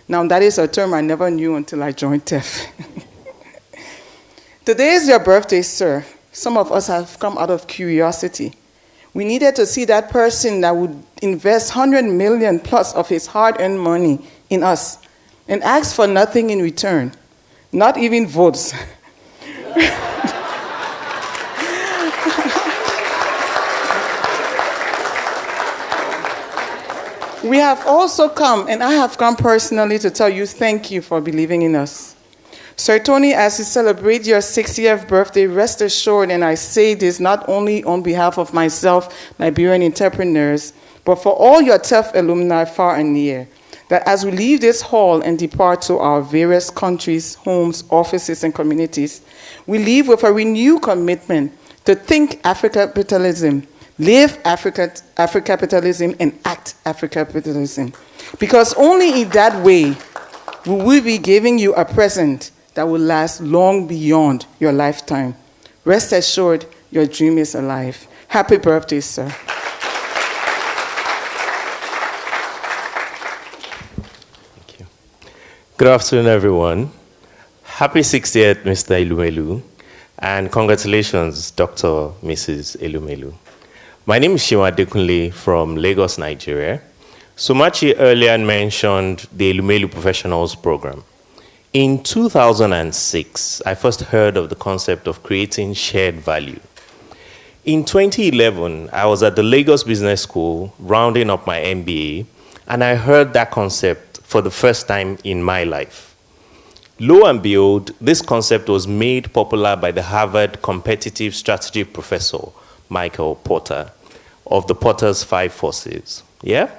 Now, that is a term I never knew until I joined TEF. Today is your birthday, sir. Some of us have come out of curiosity. We needed to see that person that would invest 100 million plus of his hard-earned money in us and ask for nothing in return, not even votes. We have also come, and I have come personally to tell you thank you for believing in us. Sir Tony, as you celebrate your 60th birthday, rest assured, and I say this not only on behalf of myself, Liberian entrepreneurs, but for all your TEF alumni far and near, that as we leave this hall and depart to our various countries, homes, offices, and communities, we leave with a renewed commitment to think Afro-capitalism, live Afro-capitalism, and act Afro-capitalism. Because only in that way will we be giving you a present that will last long beyond your lifetime. Rest assured, your dream is alive. Happy birthday, sir. Good afternoon, everyone. Happy 60th, Mr. Elumelu, and congratulations, Dr. Mrs. Elumelu. My name is Shima Dekunle from Lagos, Nigeria. Sumachi earlier mentioned the Elumelu Professionals Program. In 2006, I first heard of the concept of creating shared value. In 2011, I was at the Lagos Business School rounding up my MBA, and I heard that concept for the first time in my life. Lo and behold, this concept was made popular by the Harvard competitive strategy professor, Michael Porter, of the Porter's 5 Forces. Yeah?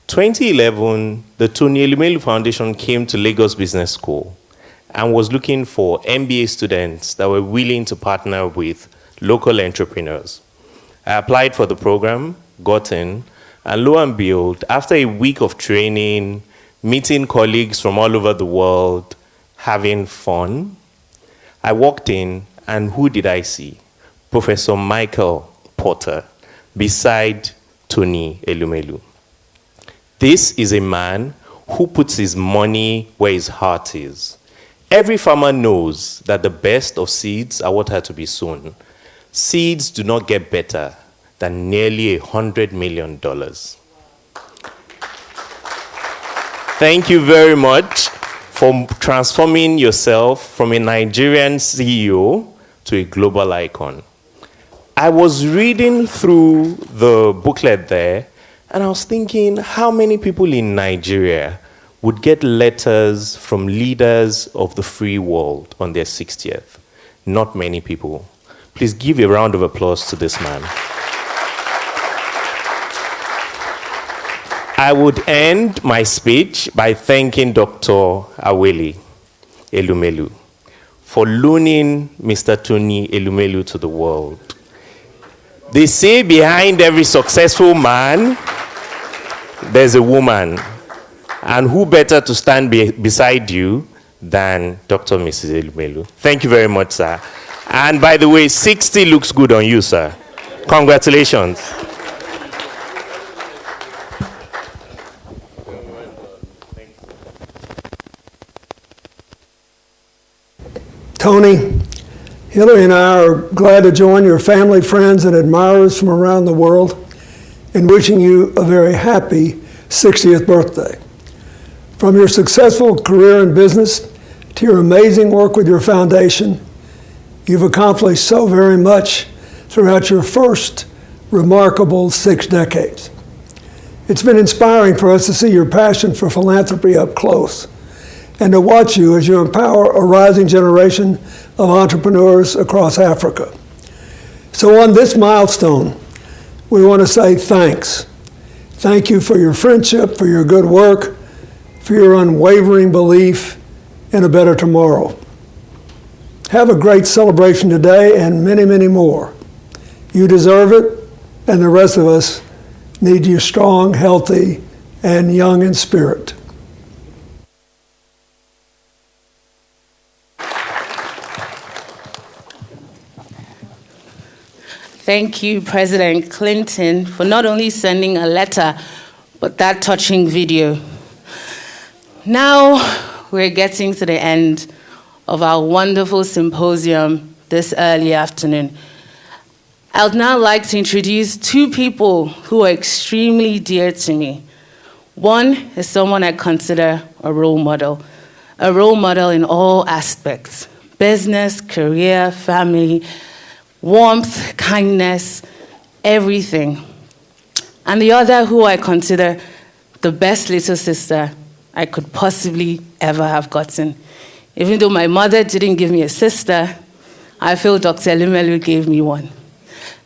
2011, the Tony Elumelu Foundation came to Lagos Business School and was looking for MBA students that were willing to partner with local entrepreneurs. I applied for the program, got in, and lo and behold, after a week of training, meeting colleagues from all over the world, having fun, I walked in, and who did I see? Professor Michael Porter, beside Tony Elumelu. This is a man who puts his money where his heart is. Every farmer knows that the best of seeds are what are to be sown. Seeds do not get better than nearly $100 million. Thank you very much for transforming yourself from a Nigerian CEO to a global icon. I was reading through the booklet there, and I was thinking, how many people in Nigeria would get letters from leaders of the free world on their 60th? Not many people. Please give a round of applause to this man. I would end my speech by thanking Dr. Awele Elumelu for loaning Mr. Tony Elumelu to the world. They say behind every successful man, there's a woman. And who better to stand beside you than Dr. Mrs. Elumelu? Thank you very much, sir. And by the way, 60 looks good on you, sir. Congratulations. Tony, Hillary and I are glad to join your family, friends, and admirers from around the world in wishing you a very happy 60th birthday. From your successful career in business to your amazing work with your foundation, you've accomplished so very much throughout your first remarkable 6 decades. It's been inspiring for us to see your passion for philanthropy up close and to watch you as you empower a rising generation of entrepreneurs across Africa. So on this milestone, we want to say thanks. Thank you for your friendship, for your good work, for your unwavering belief in a better tomorrow. Have a great celebration today and many, many more. You deserve it, and the rest of us need you strong, healthy, and young in spirit. Thank you, President Clinton, for not only sending a letter, but that touching video. Now we're getting to the end of our wonderful symposium this early afternoon. I'd now like to introduce two people who are extremely dear to me. One is someone I consider a role model in all aspects: business, career, family, warmth, kindness, everything. And the other who I consider the best little sister I could possibly ever have gotten. Even though my mother didn't give me a sister, I feel Dr. Elumelu gave me one.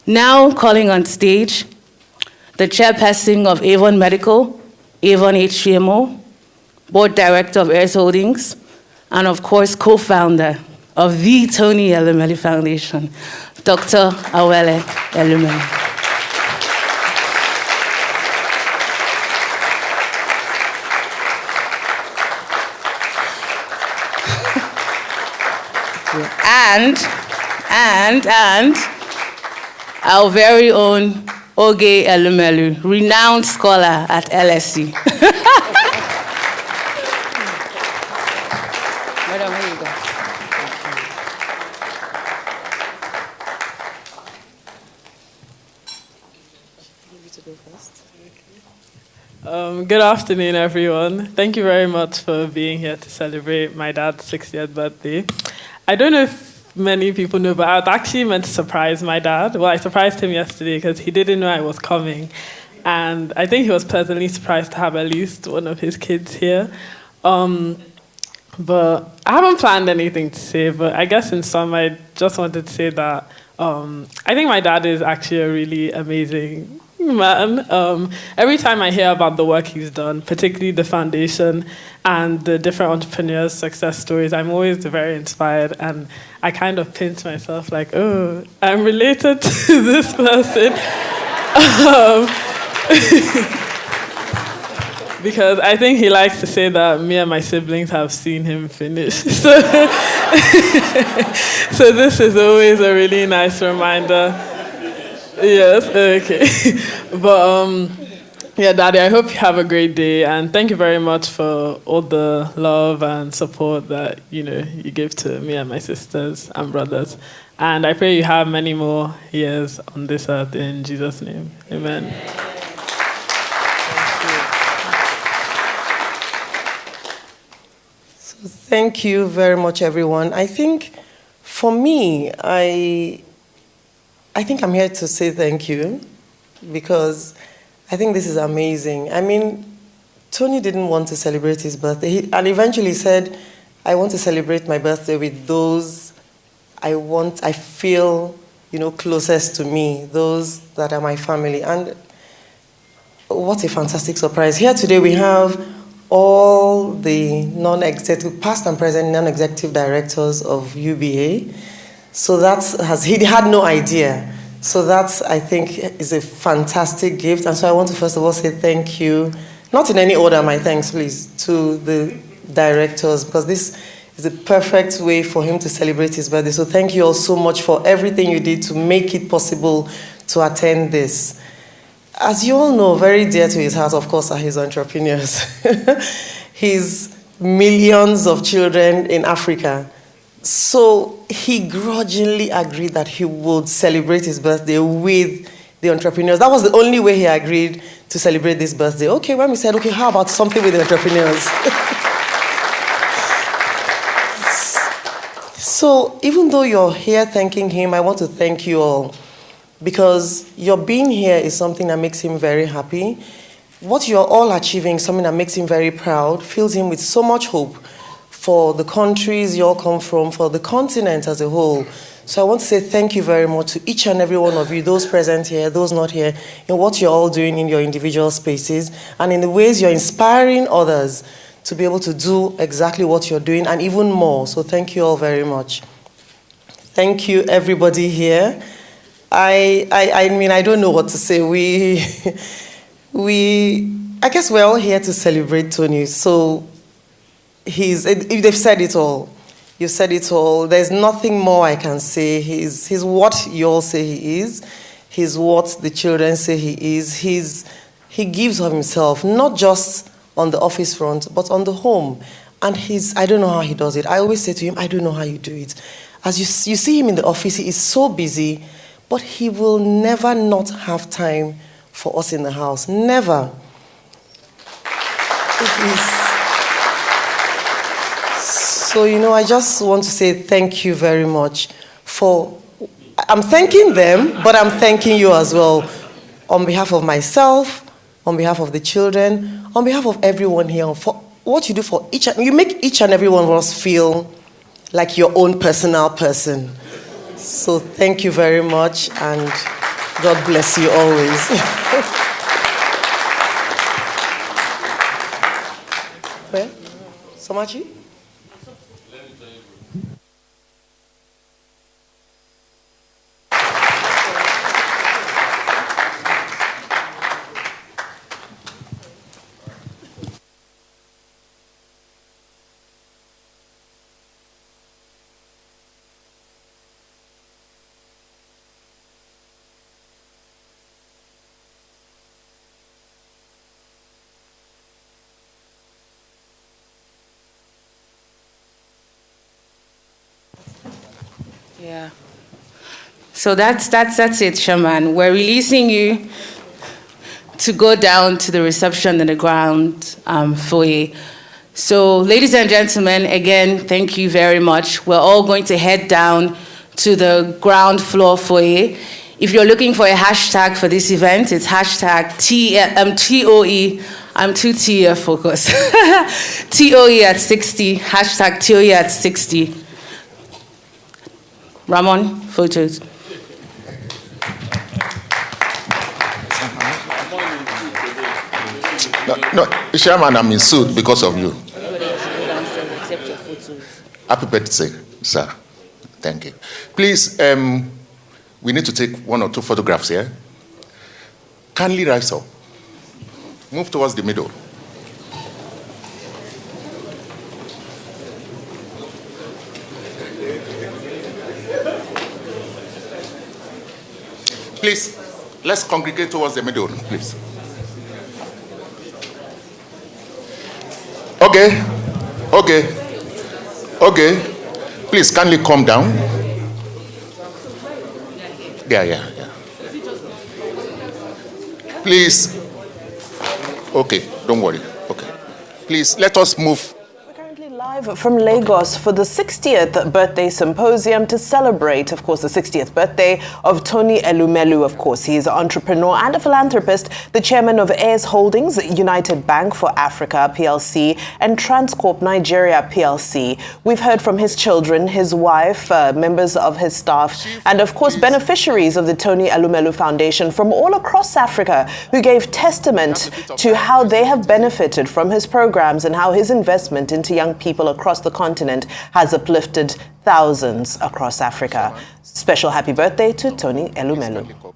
Now calling on stage the chairperson of Avon Medical, Avon HMO, board director of Heirs Holdings, and of course co-founder of the Tony Elumelu Foundation, Dr. Awele Elumelu. And our very own Oge Elumelu, renowned scholar at LSE. Madam, here you go. Good afternoon, everyone. Thank you very much for being here to celebrate my dad's 60th birthday. I don't know if many people know, but I actually meant to surprise my dad. Well, I surprised him yesterday because he didn't know I was coming. And I think he was pleasantly surprised to have at least one of his kids here. But I haven't planned anything to say, but I guess in sum, I just wanted to say that I think my dad is actually a really amazing man. Every time I hear about the work he's done, particularly the foundation and the different entrepreneurs' success stories, I'm always very inspired, and I kind of pinch myself like, oh, I'm related to this person. Because I think he likes to say that me and my siblings have seen him finish. So this is always a really nice reminder. Yes, okay. But yeah, Daddy, I hope you have a great day, and thank you very much for all the love and support that you give to me and my sisters and brothers. And I pray you have many more years on this earth in Jesus' name. Amen. So thank you very much, everyone. I think for me, I think I'm here to say thank you, because I think this is amazing. I mean, Tony didn't want to celebrate his birthday, and eventually said, I want to celebrate my birthday with those I feel, closest to me, those that are my family. And what a fantastic surprise. Here today we have all the non-executive, past and present non-executive directors of UBA. So he had no idea. So that, I think, is a fantastic gift. And so I want to first of all say thank you, not in any order, my thanks, please, to the directors, because this is a perfect way for him to celebrate his birthday. So thank you all so much for everything you did to make it possible to attend this. As you all know, very dear to his heart, of course, are his entrepreneurs. His millions of children in Africa. So he grudgingly agreed that he would celebrate his birthday with the entrepreneurs. That was the only way he agreed to celebrate this birthday. Okay, when we said, okay, how about something with the entrepreneurs? So even though you're here thanking him, I want to thank you all, because your being here is something that makes him very happy. What you're all achieving is something that makes him very proud, fills him with so much hope for the countries you all come from, for the continent as a whole. So I want to say thank you very much to each and every one of you, those present here, those not here, in what you're all doing in your individual spaces, and in the ways you're inspiring others to be able to do exactly what you're doing, and even more. So thank you all very much. Thank you, everybody here. I mean, I don't know what to say. We I guess we're all here to celebrate Tony. So they've said it all. You've said it all. There's nothing more I can say. He's what you all say he is. He's what the children say he is. He gives of himself, not just on the office front, but on the home. And I don't know how he does it. I always say to him, I don't know how you do it. As you see him in the office, he is so busy, but he will never not have time for us in the house. Never. So, I just want to say thank you very much I'm thanking them, but I'm thanking you as well. On behalf of myself, on behalf of the children, on behalf of everyone here, for what you do for you make each and every one of us feel like your own personal person. So thank you very much, and God bless you always. Where? Somachi? Yeah. So that's it, Shaman. We're releasing you to go down to the reception in the ground foyer. So, ladies and gentlemen, again, thank you very much. We're all going to head down to the ground floor foyer. If you're looking for a hashtag for this event, it's hashtag TOE. I'm too TE focused. TOE at 60. Hashtag TOE at 60. Ramon, photos. No, Chairman, I'm in suit because of you. Happy birthday, sir. Thank you. Please, we need to take 1 or 2 photographs here. Kindly rise up. Move towards the middle. Please, let's congregate towards the middle, please. Okay. Please, kindly calm down. Yeah. Please. Okay, don't worry. Okay. Please, let us move. Live from Lagos for the 60th birthday symposium to celebrate, of course, the 60th birthday of Tony Elumelu, of course. He is an entrepreneur and a philanthropist, the chairman of Heirs Holdings, United Bank for Africa, PLC, and Transcorp Nigeria, PLC. We've heard from his children, his wife, members of his staff, and, of course, beneficiaries of the Tony Elumelu Foundation from all across Africa who gave testament to how they have benefited from his programs and how his investment into young people across the continent has uplifted thousands across Africa. Special happy birthday to Tony Elumelu.